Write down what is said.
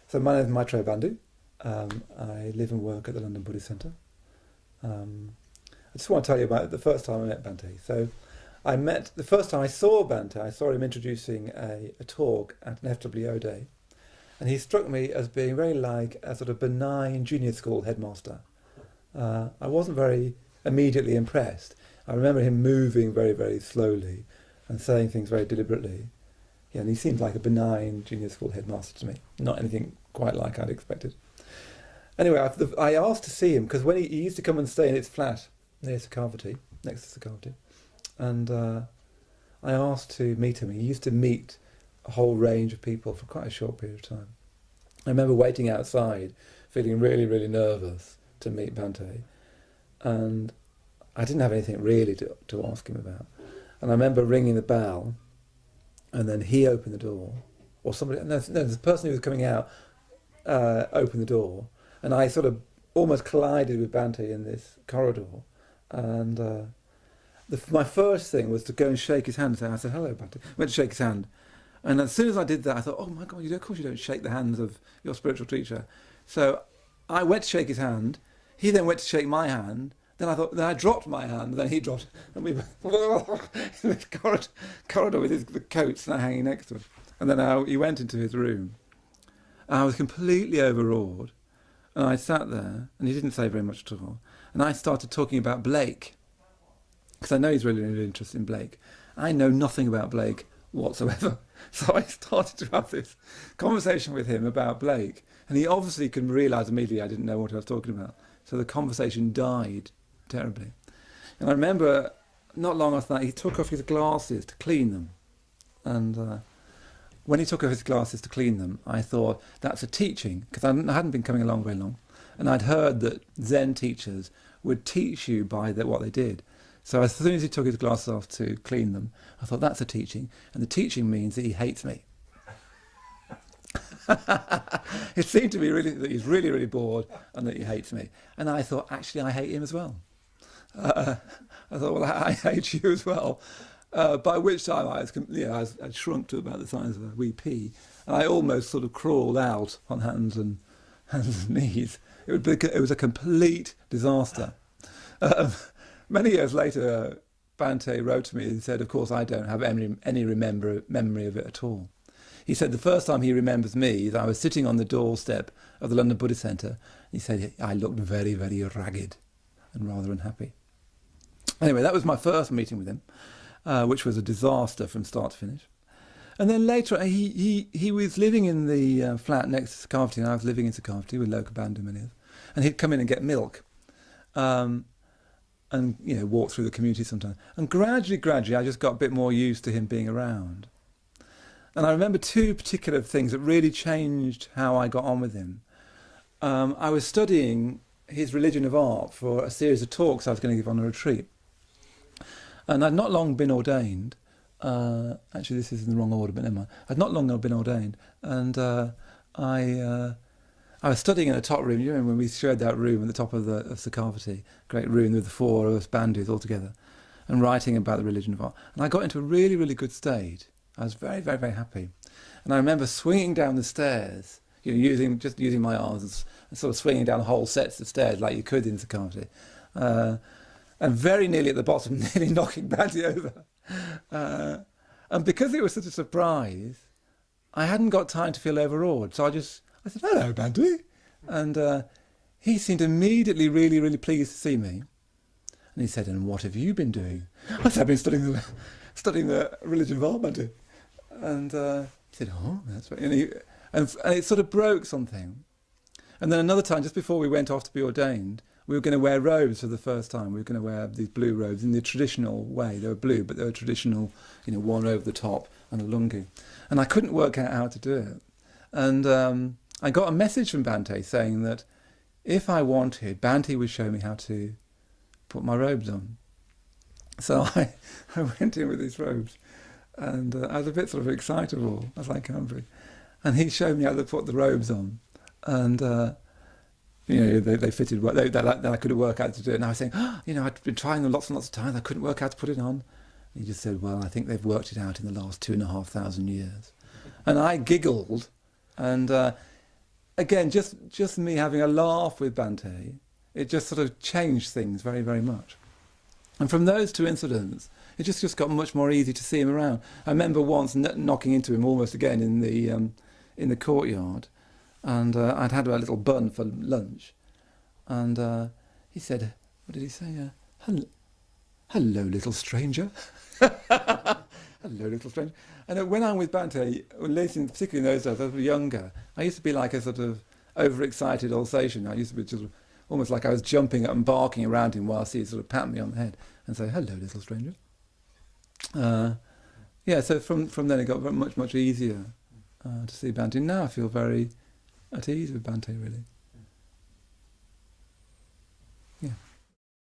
So my name is Maitreyabandhu. I live and work at the London Buddhist Centre. I just want to tell you about the first time I met Bhante. So the first time I saw Bhante, I saw him introducing a talk at an FWO day. And he struck me as being very like a sort of benign junior school headmaster. I wasn't very immediately impressed. I remember him moving very, very slowly and saying things very deliberately. Yeah, and he seemed like a benign junior school headmaster to me, not anything quite like I'd expected. Anyway, I asked to see him because when he used to come and stay in his flat near Sakavati, next to Sakavati, and I asked to meet him. He used to meet a whole range of people for quite a short period of time. I remember waiting outside, feeling really, really nervous to meet Bhante, and I didn't have anything really to ask him about. And I remember ringing the bell, and then he opened the door, or somebody, no, the person who was coming out opened the door, and I sort of almost collided with Bhante in this corridor, and my first thing was to go and shake his hand. I said, "Hello, Bhante." I went to shake his hand, and as soon as I did that, I thought, "Oh my God, of course you don't shake the hands of your spiritual teacher." So I went to shake his hand. He then went to shake my hand. Then I dropped my hand, and then he dropped, and we were in this corridor with the coats now hanging next to him. And then he went into his room. And I was completely overawed, and I sat there, and he didn't say very much at all. And I started talking about Blake, because I know he's really, really interested in Blake. I know nothing about Blake whatsoever. So I started to have this conversation with him about Blake, and he obviously could realise immediately I didn't know what I was talking about. So the conversation died terribly. And I remember not long after that he took off his glasses to clean them, and when he took off his glasses to clean them, I thought that's a teaching, because I hadn't been coming along very long, and I'd heard that Zen teachers would teach you by what they did. So as soon as he took his glasses off to clean them, I thought that's a teaching, and the teaching means that he hates me. It seemed to me really that he's really, really bored and that he hates me. And I thought, actually, I hate him as well. I thought, well, I hate you as well. By which time I'd shrunk to about the size of a wee pea, and I almost sort of crawled out on hands and knees. It was a complete disaster. Many years later, Bhante wrote to me and said, of course, I don't have any memory of it at all. He said the first time he remembers me is I was sitting on the doorstep of the London Buddhist Centre. He said I looked very, very ragged and rather unhappy. Anyway, that was my first meeting with him, which was a disaster from start to finish. And then later, he was living in the flat next to Sakavati, and I was living in Sakavati with Lokabandhu many years. And he'd come in and get milk, and walk through the community sometimes. And gradually, I just got a bit more used to him being around. And I remember two particular things that really changed how I got on with him. I was studying his religion of art for a series of talks I was going to give on a retreat. And I'd not long been ordained. Actually, this is in the wrong order, but never mind. I'd not long been ordained. And I was studying in the top room. You remember when we shared that room at the top of Sakavati, great room with the four of us bandhus all together, and writing about the religion of art. And I got into a really, really good state. I was very, very, very happy. And I remember swinging down the stairs, using my arms and sort of swinging down whole sets of stairs like you could in Sakavati. And very nearly at the bottom, nearly knocking Bhante over. And because it was such a surprise, I hadn't got time to feel overawed. So I said, "Hello, Bhante." And he seemed immediately really, really pleased to see me. And he said, "And what have you been doing?" I said, "I've been studying the religion of art, Bhante." And he said, "Oh, that's right." And it sort of broke something. And then another time, just before we went off to be ordained, we were going to wear robes for the first time. We were going to wear these blue robes in the traditional way. They were blue, but they were traditional, one over the top and a lungi. And I couldn't work out how to do it. And I got a message from Bhante saying that if I wanted, Bhante would show me how to put my robes on. So I went in with these robes, and I was a bit sort of excitable, as I can be. And he showed me how to put the robes on. And they fitted well. That I couldn't work out to do it. And I was saying, I'd been trying them lots and lots of times. I couldn't work out to put it on. And he just said, "Well, I think they've worked it out in the last 2,500 years." And I giggled, and again, just me having a laugh with Bhante, it just sort of changed things very, very much. And from those two incidents, it just got much more easy to see him around. I remember once knocking into him almost again in the courtyard, and I'd had a little bun for lunch, and he said, what did he say? Hello, little stranger. Hello, little stranger. And when I'm with Bhante, particularly in those days, I was younger, I used to be like a sort of overexcited Alsatian. I used to be sort of almost like I was jumping up and barking around him whilst he'd sort of pat me on the head and say, hello, little stranger. So from then it got much, much easier to see Bhante. Now I feel very at ease with Bhante, really.